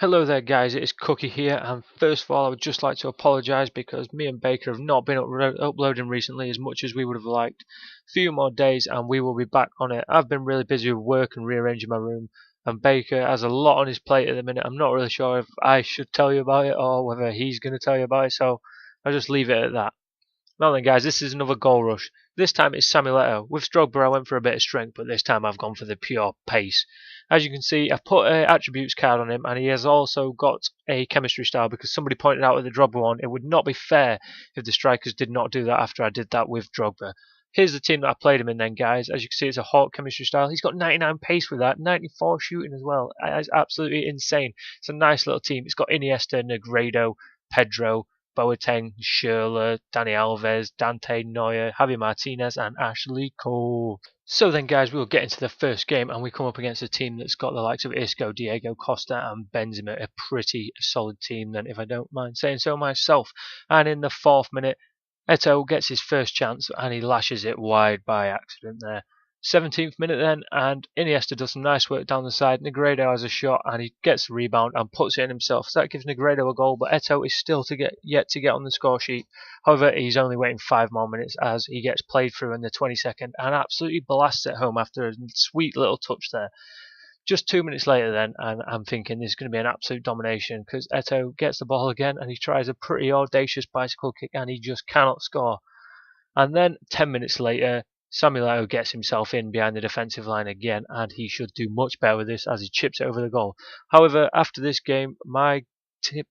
Hello there guys, it is Cookie here, and first of all I would just like to apologise because me and Baker have not been uploading recently as much as we would have liked. A few more days and we will be back on it. I've been really busy with work and rearranging my room, and Baker has a lot on his plate at the minute. I'm not really sure if I should tell you about it or whether he's going to tell you about it, so I'll just leave it at that. Now then guys, this is another goal rush. This time it's Samuel Eto'o. With Drogba I went for a bit of strength, but this time I've gone for the pure pace. As you can see, I've put an attributes card on him, and he has also got a chemistry style because somebody pointed out with the Drogba one, it would not be fair if the strikers did not do that after I did that with Drogba. Here's the team that I played him in then guys. As you can see, it's a Hawk chemistry style. He's got 99 pace with that, 94 shooting as well. It's absolutely insane. It's a nice little team. It's got Iniesta, Negredo, Pedro, Boateng, Schürrle, Dani Alves, Dante, Neuer, Javi Martinez and Ashley Cole. So then guys, we'll get into the first game and we come up against a team that's got the likes of Isco, Diego Costa and Benzema, a pretty solid team then if I don't mind saying so myself. And in the 4th minute, Eto'o gets his first chance and he lashes it wide by accident there. 17th minute then, and Iniesta does some nice work down the side. Negredo has a shot and he gets the rebound and puts it in himself. So that gives Negredo a goal, but Eto'o is still yet to get on the score sheet. However, he's only waiting 5 more minutes as he gets played through in the 22nd and absolutely blasts it home after a sweet little touch there. Just 2 minutes later then, and I'm thinking this is going to be an absolute domination because Eto'o gets the ball again and he tries a pretty audacious bicycle kick and he just cannot score. And then 10 minutes later, Samuel Eto'o gets himself in behind the defensive line again, and he should do much better with this as he chips it over the goal. However, after this game, my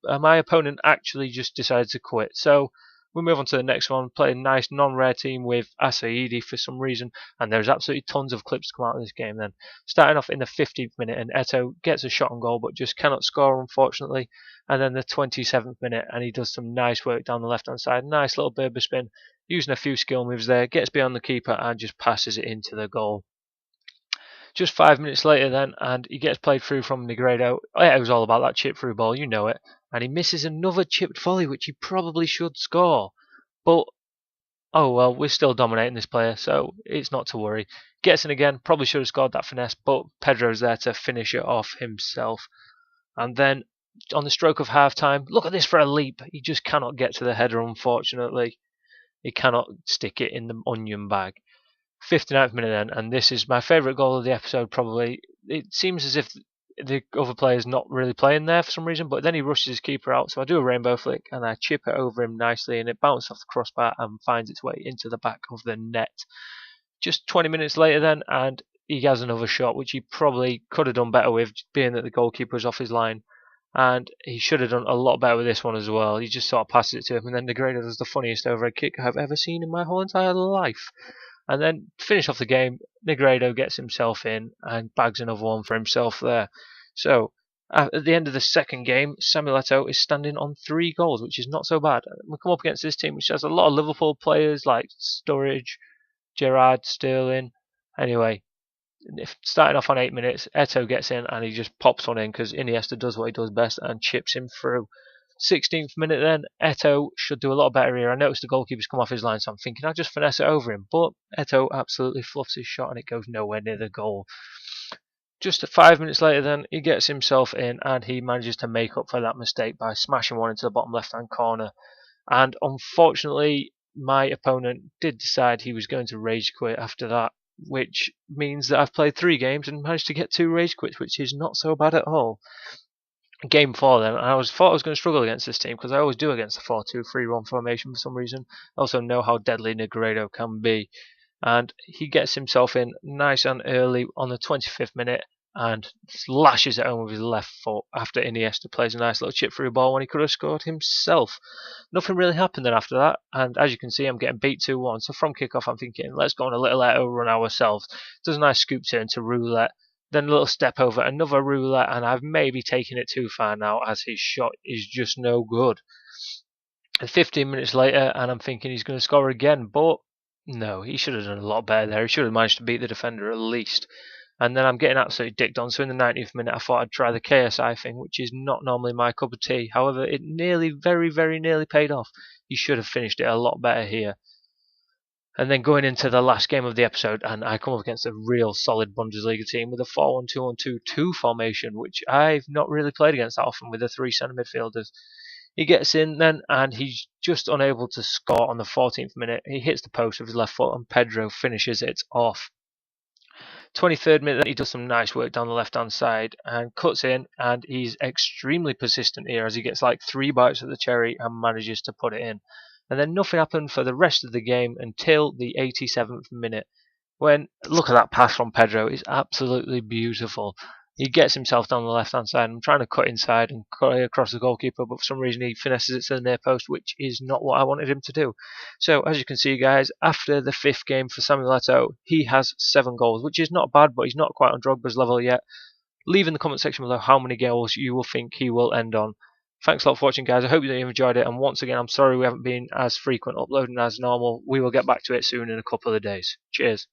opponent actually just decided to quit. So we move on to the next one, play a nice non-rare team with Asaidi for some reason, and there's absolutely tons of clips to come out of this game then. Starting off in the 15th minute, and Eto'o gets a shot on goal, but just cannot score, unfortunately. And then the 27th minute, and he does some nice work down the left-hand side, nice little Berber spin, using a few skill moves there, gets beyond the keeper and just passes it into the goal. Just 5 minutes later then, and he gets played through from Negredo. It was all about that chip through ball, you know it. And he misses another chipped volley, which he probably should score. But, oh well, we're still dominating this player, so it's not to worry. Gets in again, probably should have scored that finesse, but Pedro's there to finish it off himself. And then, on the stroke of half-time, look at this for a leap. He just cannot get to the header, unfortunately. He cannot stick it in the onion bag. 59th minute then, and this is my favourite goal of the episode probably. It seems as if the other player's not really playing there for some reason, but then he rushes his keeper out, so I do a rainbow flick and I chip it over him nicely and it bounces off the crossbar and finds its way into the back of the net. Just 20 minutes later then, and he has another shot which he probably could have done better with, being that the goalkeeper was off his line. And he should have done a lot better with this one as well. He just sort of passes it to him, and then Negredo does the funniest overhead kick I've ever seen in my whole entire life. And then finish off the game, Negredo gets himself in and bags another one for himself there. So at the end of the second game, Samuel Eto'o is standing on 3 goals, which is not so bad. We come up against this team which has a lot of Liverpool players like Sturridge, Gerrard, Sterling. Anyway, starting off on 8 minutes, Eto'o gets in and he just pops one in because Iniesta does what he does best and chips him through. 16th minute then, Eto'o should do a lot better here. I noticed the goalkeeper's come off his line, so I'm thinking I'll just finesse it over him. But Eto'o absolutely fluffs his shot and it goes nowhere near the goal. Just 5 minutes later then, he gets himself in and he manages to make up for that mistake by smashing one into the bottom left-hand corner. And unfortunately, my opponent did decide he was going to rage quit after that, which means that I've played 3 games and managed to get 2 rage quits, which is not so bad at all. Game 4 then, and thought I was going to struggle against this team because I always do against the 4-2-3-1 formation for some reason. I also know how deadly Negredo can be. And he gets himself in nice and early on the 25th minute and lashes it home with his left foot after Iniesta plays a nice little chip through ball when he could have scored himself. Nothing really happened then after that, and as you can see I'm getting beat 2-1, so from kickoff I'm thinking let's go on a little Eto'o run ourselves. Does a nice scoop turn to roulette, then a little step over, another roulette, and I've maybe taken it too far now as his shot is just no good. And 15 minutes later and I'm thinking he's going to score again, but no, he should have done a lot better there. He should have managed to beat the defender at least. And then I'm getting absolutely dicked on. So in the 90th minute, I thought I'd try the KSI thing, which is not normally my cup of tea. However, it nearly, very, very nearly paid off. He should have finished it a lot better here. And then going into the last game of the episode, and I come up against a real solid Bundesliga team with a 4-1-2-1-2-2 formation, which I've not really played against that often with the 3 centre midfielders. He gets in then, and he's just unable to score on the 14th minute. He hits the post with his left foot, and Pedro finishes it off. 23rd minute, he does some nice work down the left-hand side and cuts in, and he's extremely persistent here as he gets like 3 bites of the cherry and manages to put it in. And then nothing happened for the rest of the game until the 87th minute, when, look at that pass from Pedro, it's absolutely beautiful. He gets himself down the left-hand side. I'm trying to cut inside and cut across the goalkeeper, but for some reason he finesses it to the near post, which is not what I wanted him to do. So, as you can see, guys, after the 5th game for Samuel Eto'o, he has 7 goals, which is not bad, but he's not quite on Drogba's level yet. Leave in the comment section below how many goals you will think he will end on. Thanks a lot for watching, guys. I hope you enjoyed it, and once again, I'm sorry we haven't been as frequent uploading as normal. We will get back to it soon in a couple of days. Cheers.